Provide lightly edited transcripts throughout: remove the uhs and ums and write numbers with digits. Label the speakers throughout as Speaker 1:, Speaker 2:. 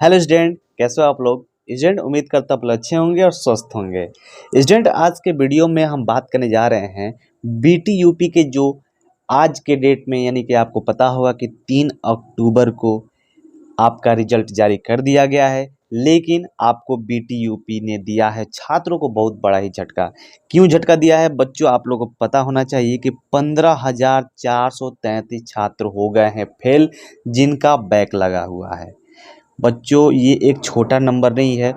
Speaker 1: Hello student, कैसे हो आप लोग। स्टूडेंट उम्मीद करता आप लोग अच्छे होंगे और स्वस्थ होंगे। स्टूडेंट आज के वीडियो में हम बात करने जा रहे हैं बीटी यूपी के जो आज के डेट में यानी कि आपको पता होगा कि 3 अक्टूबर को आपका रिजल्ट जारी कर दिया गया है। लेकिन आपको बीटी यूपी ने दिया है छात्रों को बहुत बड़ा ही झटका। क्यों झटका दिया है बच्चों, आप लोगों को पता होना चाहिए कि 15,433 छात्र हो गए हैं फेल, जिनका बैक लगा हुआ है। बच्चों ये एक छोटा नंबर नहीं है,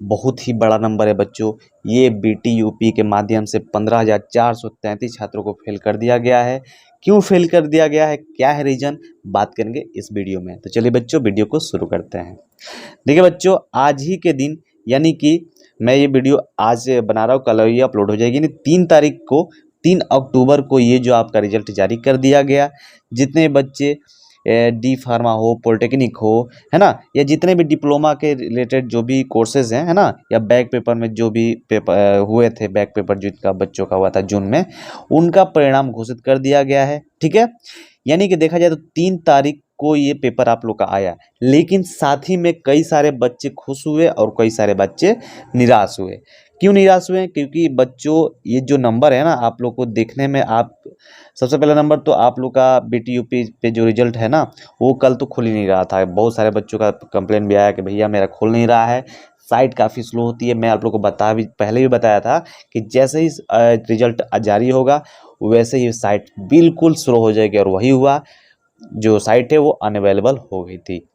Speaker 1: बहुत ही बड़ा नंबर है बच्चों। ये बीटी यूपी के माध्यम से 15,433 छात्रों को फेल कर दिया गया है। क्यों फेल कर दिया गया है, क्या है रीजन, बात करेंगे इस वीडियो में। तो चलिए बच्चों वीडियो को शुरू करते हैं। देखिए बच्चों, आज ही के दिन यानी कि मैं ये वीडियो आज बना रहा हूँ, कल ये अपलोड हो जाएगी, यानी 3 तारीख को 3 अक्टूबर को ये जो आपका रिजल्ट जारी कर दिया गया। जितने बच्चे डी फार्मा हो, पॉलिटेक्निक हो, है ना, या जितने भी डिप्लोमा के रिलेटेड जो भी कोर्सेज हैं, है ना, या बैक पेपर में जो भी पेपर हुए थे, बैक पेपर जिनका बच्चों का हुआ था जून में, उनका परिणाम घोषित कर दिया गया है। ठीक है, यानी कि देखा जाए तो 3 तारीख को ये पेपर आप लोग का आया, लेकिन साथ ही में कई सारे बच्चे खुश हुए और कई सारे बच्चे निराश हुए। क्यों निराश हुए, क्योंकि बच्चों ये जो नंबर है ना आप लोग को देखने में, आप सबसे पहला नंबर तो आप लोग का बीटी यूपी पे जो रिजल्ट है ना, वो कल तो खुल ही नहीं रहा था। बहुत सारे बच्चों का कंप्लेन भी आया कि भैया मेरा खुल नहीं रहा है, साइट काफ़ी स्लो होती है। मैं आप लोग को पहले भी बताया था कि जैसे ही रिजल्ट जारी होगा वैसे ही साइट बिल्कुल स्लो हो जाएगी, और वही हुआ। जो साइट है वो अनअवेलेबल हो गई थी।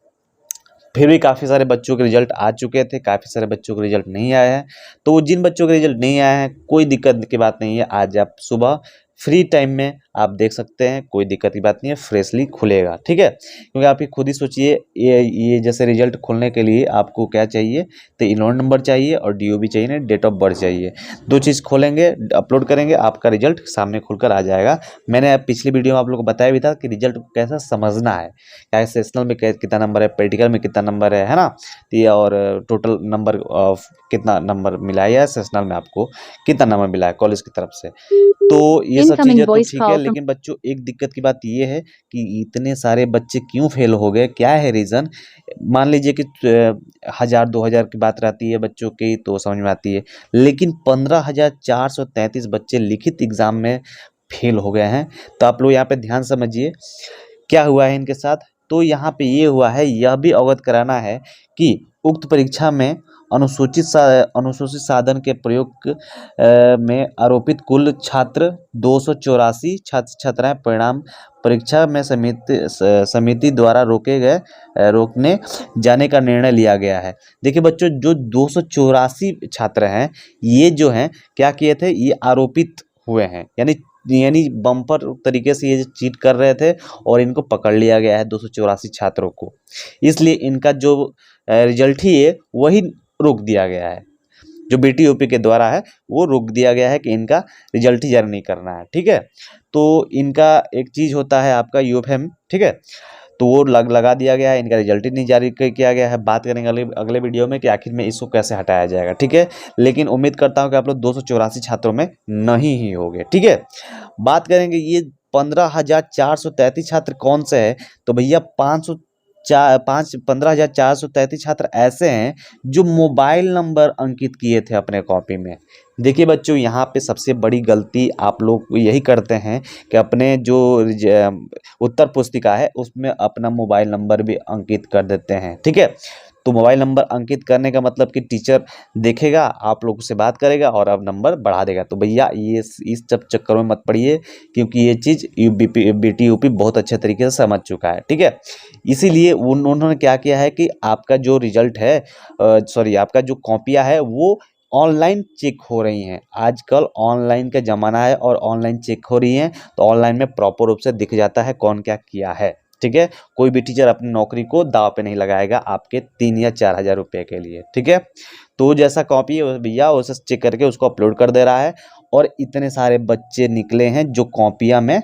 Speaker 1: फिर भी काफ़ी सारे बच्चों के रिजल्ट आ चुके थे, काफ़ी सारे बच्चों के रिजल्ट नहीं आए हैं। तो जिन बच्चों के रिजल्ट नहीं आए हैं, कोई दिक्कत की बात नहीं है। आज आप सुबह फ्री टाइम में आप देख सकते हैं, कोई दिक्कत की बात नहीं है, फ्रेशली खुलेगा। ठीक है, क्योंकि आप ही खुद ही सोचिए, ये जैसे रिजल्ट खोलने के लिए आपको क्या चाहिए, तो इनरोल नंबर चाहिए और डीओबी चाहिए, डेट ऑफ बर्थ चाहिए। 2 चीज़ खोलेंगे, अपलोड करेंगे, आपका रिजल्ट सामने खुलकर आ जाएगा। मैंने पिछली वीडियो में आप लोग को बताया भी था कि रिजल्ट को कैसा समझना है, क्या सेशनल में कितना नंबर है, प्रैक्टिकल में कितना नंबर है ना, तो ये और टोटल नंबर कितना नंबर मिला है, या सेशनल में आपको कितना नंबर मिला है कॉलेज की तरफ से। तो ये सब चीज़ें तो ठीक है, लेकिन बच्चों एक दिक्कत की बात ये है कि इतने सारे बच्चे क्यों फेल हो गए, क्या है रीज़न। मान लीजिए कि 1,000-2,000 की बात रहती है बच्चों की तो समझ में आती है, लेकिन 15,433 बच्चे लिखित एग्जाम में फेल हो गए हैं। तो आप लोग यहाँ पे ध्यान समझिए क्या हुआ है इनके साथ। तो यहाँ पे ये हुआ है, यह भी अवगत कराना है कि उक्त परीक्षा में अनुसूचित साधन के प्रयोग में आरोपित कुल छात्र 284 छात्र छात्राएं परिणाम परीक्षा में समिति द्वारा रोकने जाने का निर्णय लिया गया है। देखिए बच्चों, जो 284 छात्र हैं, ये जो हैं क्या किए थे, ये आरोपित हुए हैं, यानी बम्पर तरीके से ये चीट कर रहे थे और इनको पकड़ लिया गया है 284 छात्रों को। इसलिए इनका जो रिजल्ट ही है वही रोक दिया गया है, जो बीटी यूपी के द्वारा है वो रोक दिया गया है कि इनका रिजल्ट ही जारी नहीं करना है। ठीक है, तो इनका एक चीज़ होता है आपका यूएफएम, ठीक है, तो वो लगा दिया गया है, इनका रिजल्ट ही नहीं जारी किया गया है। बात करेंगे अगले वीडियो में कि आखिर में इसको कैसे हटाया जाएगा। ठीक है, लेकिन उम्मीद करता हूँ कि आप लोग 284 छात्रों में नहीं ही होंगे। ठीक है, बात करेंगे ये 15,433 छात्र कौन से हैं, तो भैया 15,433 छात्र ऐसे हैं जो मोबाइल नंबर अंकित किए थे अपने कॉपी में। देखिए बच्चों, यहाँ पे सबसे बड़ी गलती आप लोग यही करते हैं कि अपने जो उत्तर पुस्तिका है उसमें अपना मोबाइल नंबर भी अंकित कर देते हैं। ठीक है, तो मोबाइल नंबर अंकित करने का मतलब कि टीचर देखेगा, आप लोग से बात करेगा और अब नंबर बढ़ा देगा। तो भैया ये इस सब चक्कर में मत पड़िए, क्योंकि ये चीज़ बीटी यूपी बहुत अच्छे तरीके से समझ चुका है। ठीक है, इसीलिए उन्होंने क्या किया है कि आपका जो रिजल्ट है, आपका जो कॉपियाँ है वो ऑनलाइन चेक हो रही हैं। आजकल ऑनलाइन का ज़माना है और ऑनलाइन चेक हो रही हैं, तो ऑनलाइन में प्रॉपर रूप से दिख जाता है कौन क्या किया है। ठीक है, कोई भी टीचर अपनी नौकरी को दाव पे नहीं लगाएगा आपके 3 या 4 हज़ार रुपये के लिए। ठीक है, तो जैसा कॉपी है भैया उसे चेक करके उसको अपलोड कर दे रहा है, और इतने सारे बच्चे निकले हैं जो कॉपियाँ में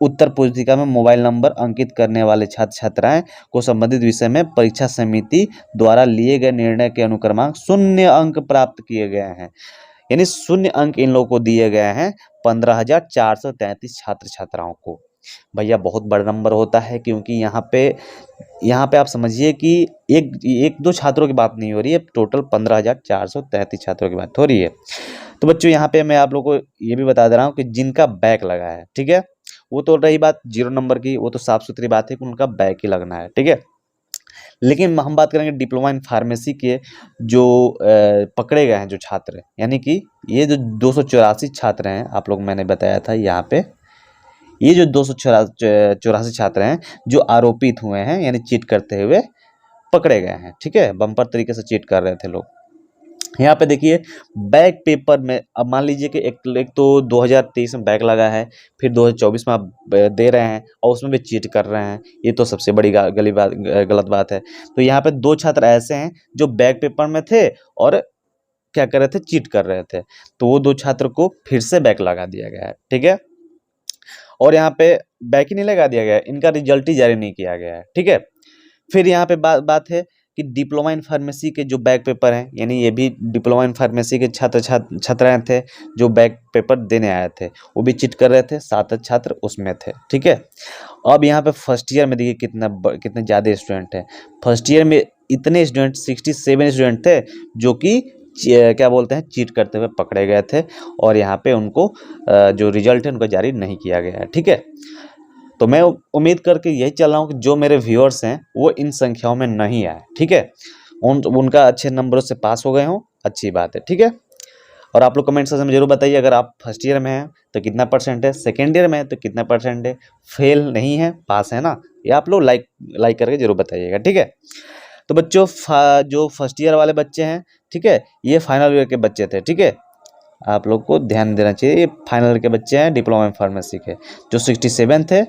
Speaker 1: उत्तर पुस्तिका में मोबाइल नंबर अंकित करने वाले छात्र छात्राएं को संबंधित विषय में परीक्षा समिति द्वारा लिए गए निर्णय के अनुक्रमांक 0 अंक प्राप्त किए गए हैं। यानी 0 अंक इन लोगों को दिए गए हैं, 15,433 छात्र छात्राओं को। भैया बहुत बड़ा नंबर होता है, क्योंकि यहाँ पे आप समझिए कि एक दो छात्रों की बात नहीं हो रही है, टोटल 15,433 छात्रों की बात हो रही है। तो बच्चों यहाँ पे मैं आप लोगों को ये भी बता दे रहा हूँ कि जिनका बैक लगा है, ठीक है, वो तो रही बात 0 नंबर की, वो तो साफ सुथरी बात है कि उनका बैक ही लगना है, ठीक है। लेकिन हम बात करेंगे डिप्लोमा इन फार्मेसी के जो पकड़े गए हैं जो छात्र, यानी कि ये जो 284 छात्र हैं, आप लोग मैंने बताया था यहाँ पे, ये जो 284 छात्र हैं जो आरोपित हुए हैं, यानी चीट करते हुए पकड़े गए हैं, ठीक है, बम्पर तरीके से चीट कर रहे थे लोग। यहाँ पे देखिए बैक पेपर में, अब मान लीजिए कि एक तो 2023 में बैक लगा है, फिर 2024 में आप दे रहे हैं और उसमें भी चीट कर रहे हैं, ये तो सबसे बड़ी गलत बात है। तो यहाँ पे 2 छात्र ऐसे हैं जो बैक पेपर में थे और क्या कर रहे थे, चीट कर रहे थे, तो वो 2 छात्र को फिर से बैक लगा दिया गया है, ठीक है। और यहाँ पे बैक ही नहीं लगा दिया गया है, इनका रिजल्ट ही जारी नहीं किया गया है, ठीक है। फिर यहाँ पे बात है कि डिप्लोमा इन फार्मेसी के जो बैक पेपर हैं, यानी ये भी डिप्लोमा इन फार्मेसी के छात्राएं थे जो बैक पेपर देने आए थे, वो भी चीट कर रहे थे, 7 छात्र उसमें थे, ठीक है। अब यहाँ पे फर्स्ट ईयर में देखिए कितने ज़्यादा स्टूडेंट हैं। फर्स्ट ईयर में इतने स्टूडेंट 67 स्टूडेंट थे जो कि क्या बोलते हैं, चीट करते हुए पकड़े गए थे, और यहाँ पे उनको जो रिजल्ट है उनको जारी नहीं किया गया है, ठीक है। तो मैं उम्मीद करके यही चल रहा हूँ कि जो मेरे व्यूअर्स हैं वो इन संख्याओं में नहीं आए, ठीक है, उनका अच्छे नंबरों से पास हो गए हों, अच्छी बात है, ठीक है। और आप लोग कमेंट सेक्शन में जरूर बताइए, अगर आप फर्स्ट ईयर में हैं तो कितना परसेंट है, सेकेंड ईयर में है तो कितना परसेंट है, फेल नहीं है, पास है ना, ये आप लोग लाइक करके जरूर बताइएगा, ठीक है। तो बच्चों जो फर्स्ट ईयर वाले बच्चे हैं, ठीक है, ये फाइनल ईयर के बच्चे थे, ठीक है, आप लोग को ध्यान देना चाहिए, ये फाइनल ईयर के बच्चे हैं डिप्लोमा इन फार्मेसी के, जो 67 थे,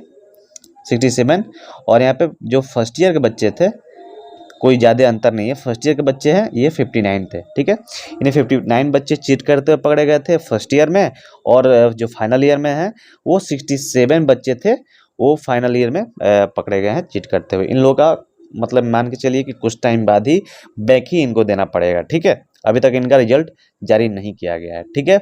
Speaker 1: 67, और यहाँ पे जो फर्स्ट ईयर के बच्चे थे कोई ज़्यादा अंतर नहीं है, फर्स्ट ईयर के बच्चे हैं ये 59 थे, ठीक है। इन्हें 59 बच्चे चीट करते हुए पकड़े गए थे फर्स्ट ईयर में, और जो फाइनल ईयर में है वो 67 बच्चे थे, वो फाइनल ईयर में पकड़े गए हैं चीट करते हुए। इन लोगों का मतलब मान के चलिए कि कुछ टाइम बाद ही बैक ही इनको देना पड़ेगा, ठीक है, अभी तक इनका रिजल्ट जारी नहीं किया गया है, ठीक है।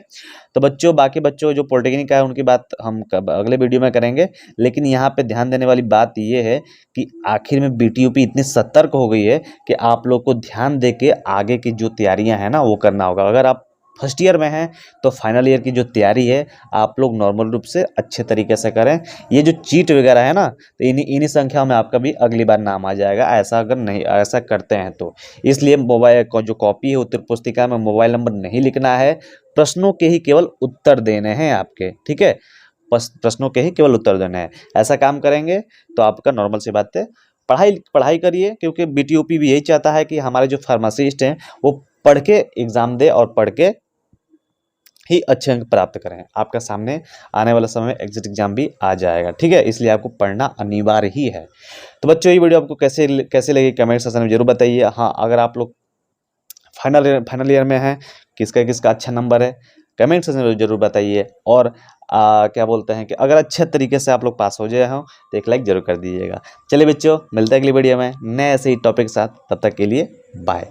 Speaker 1: तो बच्चों, बाकी बच्चों जो पॉलिटेक्निक का है उनकी बात हम अगले वीडियो में करेंगे, लेकिन यहाँ पे ध्यान देने वाली बात ये है कि आखिर में बीटीयूपी इतनी सतर्क हो गई है कि आप लोग को ध्यान दे के आगे की जो तैयारियां हैं ना वो करना होगा। अगर आप फर्स्ट ईयर में हैं तो फाइनल ईयर की जो तैयारी है आप लोग नॉर्मल रूप से अच्छे तरीके से करें। ये जो चीट वगैरह है ना, तो इन्हीं संख्याओं में आपका भी अगली बार नाम आ जाएगा, ऐसा अगर नहीं ऐसा करते हैं तो। इसलिए मोबाइल को जो कॉपी है उत्तर पुस्तिका में मोबाइल नंबर नहीं लिखना है, प्रश्नों के ही केवल उत्तर देने हैं आपके, ठीक है, प्रश्नों के ही केवल उत्तर देने हैं। ऐसा काम करेंगे तो आपका नॉर्मल सी बात है, पढ़ाई करिए, क्योंकि बीटीयूपी भी यही चाहता है कि हमारे जो फार्मासिस्ट हैं वो पढ़ के एग्जाम दे और पढ़ के ही अच्छे अंक प्राप्त करें। आपका सामने आने वाला समय एग्जिट एग्जाम भी आ जाएगा, ठीक है, इसलिए आपको पढ़ना अनिवार्य ही है। तो बच्चों ये वीडियो आपको कैसे लगी कमेंट सेक्शन में जरूर बताइए। हाँ, अगर आप लोग फाइनल ईयर में हैं, किसका अच्छा नंबर है कमेंट सेक्शन में जरूर बताइए। और क्या बोलते हैं कि अगर अच्छे तरीके से आप लोग पास हो जाए हों तो एक लाइक जरूर कर दीजिएगा। चलिए बच्चों, मिलते हैं अगली वीडियो में नए ऐसे ही टॉपिक के साथ, तब तक के लिए बाय।